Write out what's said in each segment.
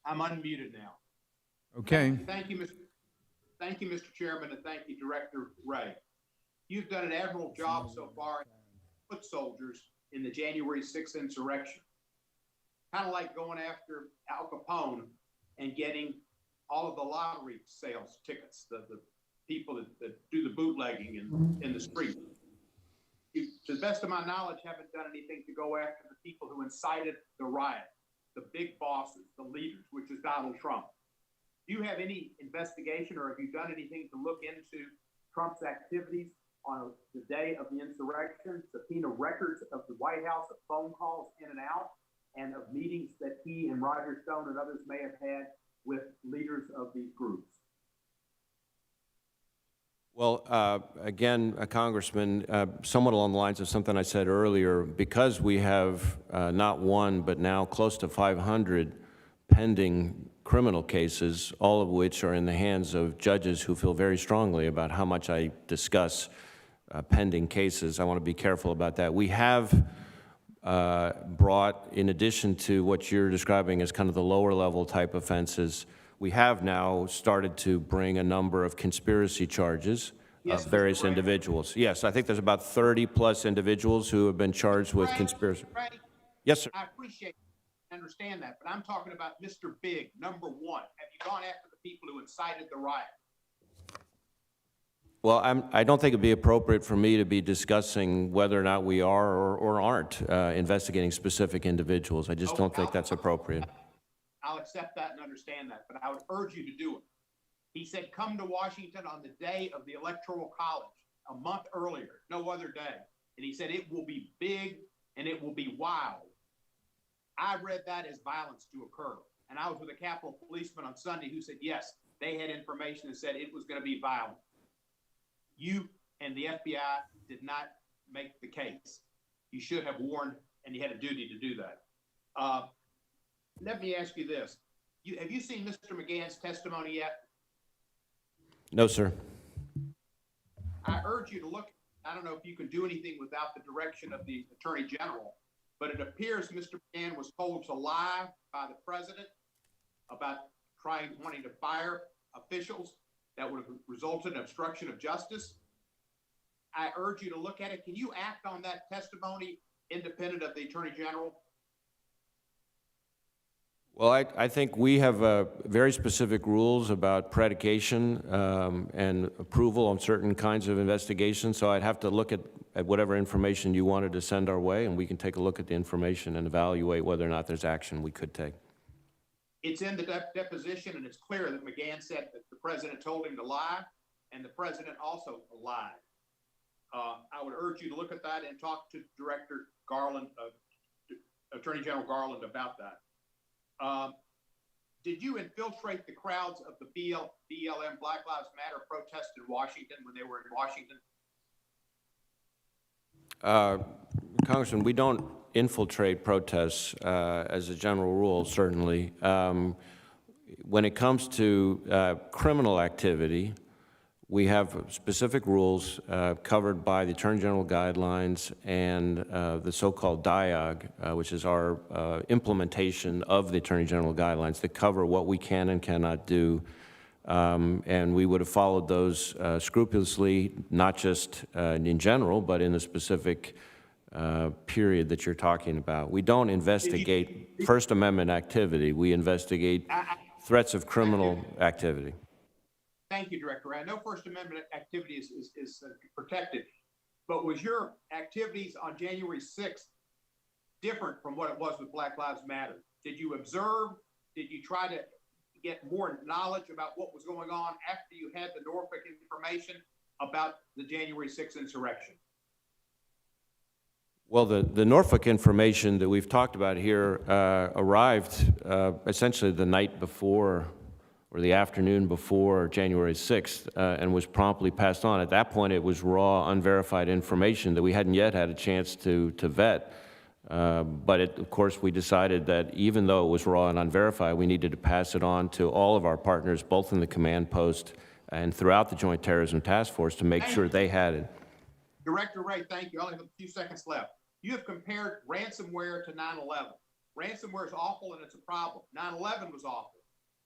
I'm unmuted now. Okay. Thank you, Mr. Chairman, and thank you, Director Wray. You've done an admirable job so far in foot soldiers in the January 6th insurrection. Kind of like going after Al Capone and getting all of the lottery sales tickets, the people that do the bootlegging in the street. You, to the best of my knowledge, haven't done anything to go after the people who incited the riot, the big bosses, the leaders, which is Donald Trump. Do you have any investigation, or have you done anything to look into Trump's activities on the day of the insurrection, subpoena records of the White House, of phone calls in and out, and of meetings that he and Roger Stone and others may have had with leaders of these groups? Well, again, Congressman, somewhat along the lines of something I said earlier, because we have not one, but now close to 500 pending criminal cases, all of which are in the hands of judges who feel very strongly about how much I discuss pending cases. I want to be careful about that. We have brought, in addition to what you're describing as kind of the lower level type offenses, we have now started to bring a number of conspiracy charges of various individuals. Yes, I think there's about 30 plus individuals who have been charged with conspiracy. Yes, sir. I appreciate and understand that, but I'm talking about Mr. Big, number one. Have you gone after the people who incited the riot? Well, I don't think it'd be appropriate for me to be discussing whether or not we are or aren't investigating specific individuals. I just don't think that's appropriate. I'll accept that and understand that, but I would urge you to do it. He said, come to Washington on the day of the Electoral College, a month earlier, no other day. And he said, it will be big and it will be wild. I read that as violence to occur. And I was with a Capitol policeman on Sunday who said, yes, they had information that said it was going to be violent. You and the FBI did not make the case. You should have warned, and you had a duty to do that. Let me ask you this. Have you seen Mr. Mcgann's testimony yet? No, sir. I urge you to look. I don't know if you can do anything without the direction of the Attorney General, but it appears Mr. Mcgann was told to lie by the president about wanting to fire officials that would have resulted in obstruction of justice. I urge you to look at it. Can you act on that testimony independent of the Attorney General? Well, I think we have very specific rules about predication and approval on certain kinds of investigations, so I'd have to look at whatever information you wanted to send our way, and we can take a look at the information and evaluate whether or not there's action we could take. It's in the deposition, and it's clear that Mcgann said that the president told him to lie, and the president also lied. I would urge you to look at that and talk to Director Garland, Attorney General Garland, about that. Did you infiltrate the crowds of the BLM Black Lives Matter protest in Washington when they were in Washington? Congressman, we don't infiltrate protests as a general rule, certainly. When it comes to criminal activity, we have specific rules covered by the Attorney General guidelines and the so-called DIAG, which is our implementation of the Attorney General guidelines that cover what we can and cannot do. And we would have followed those scrupulously, not just in general, but in a specific period that you're talking about. We don't investigate First Amendment activity. We investigate threats of criminal activity. Thank you, Director. I know First Amendment activity is protected, but was your activities on January 6th different from what it was with Black Lives Matter? Did you observe? Did you try to get more knowledge about what was going on after you had the Norfolk information about the January 6th insurrection? Well, the Norfolk information that we've talked about here arrived essentially the night before or the afternoon before January 6th and was promptly passed on. At that point, it was raw, unverified information that we hadn't yet had a chance to vet. But of course, we decided that even though it was raw and unverified, we needed to pass it on to all of our partners, both in the command post and throughout the Joint Terrorism Task Force, to make sure they had it. Director Wray, thank you. I only have a few seconds left. You have compared ransomware to 9/11. Ransomware is awful and it's a problem. 9/11 was awful.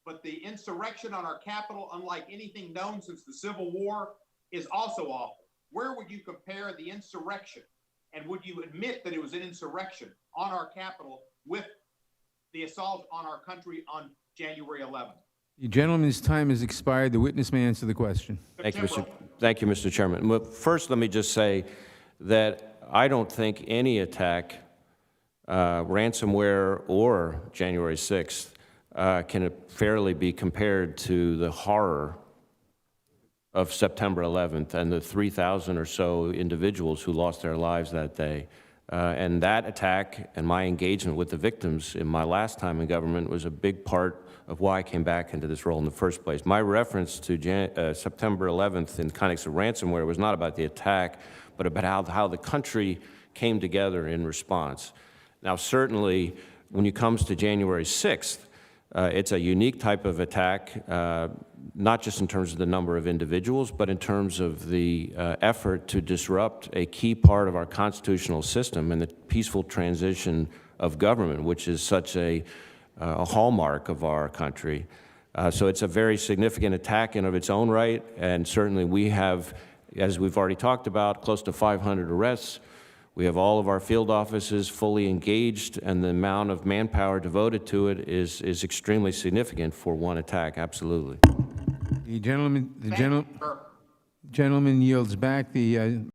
But the insurrection on our Capitol, unlike anything known since the Civil War, is also awful. Where would you compare the insurrection? And would you admit that it was an insurrection on our Capitol with the assault on our country on January 11th? The gentleman's time has expired. The witness may answer the question. Thank you, Mr. Chairman. Well, first, let me just say that I don't think any attack, ransomware or January 6th, can fairly be compared to the horror of September 11th and the 3,000 or so individuals who lost their lives that day. And that attack and my engagement with the victims in my last time in government was a big part of why I came back into this role in the first place. My reference to September 11th in context of ransomware was not about the attack, but about how the country came together in response. Now, certainly, when it comes to January 6th, it's a unique type of attack, not just in terms of the number of individuals, but in terms of the effort to disrupt a key part of our constitutional system and the peaceful transition of government, which is such a hallmark of our country. So it's a very significant attack in of its own right, and certainly we have, as we've already talked about, close to 500 arrests. We have all of our field offices fully engaged, and the amount of manpower devoted to it is extremely significant for one attack, absolutely. The gentleman yields back. The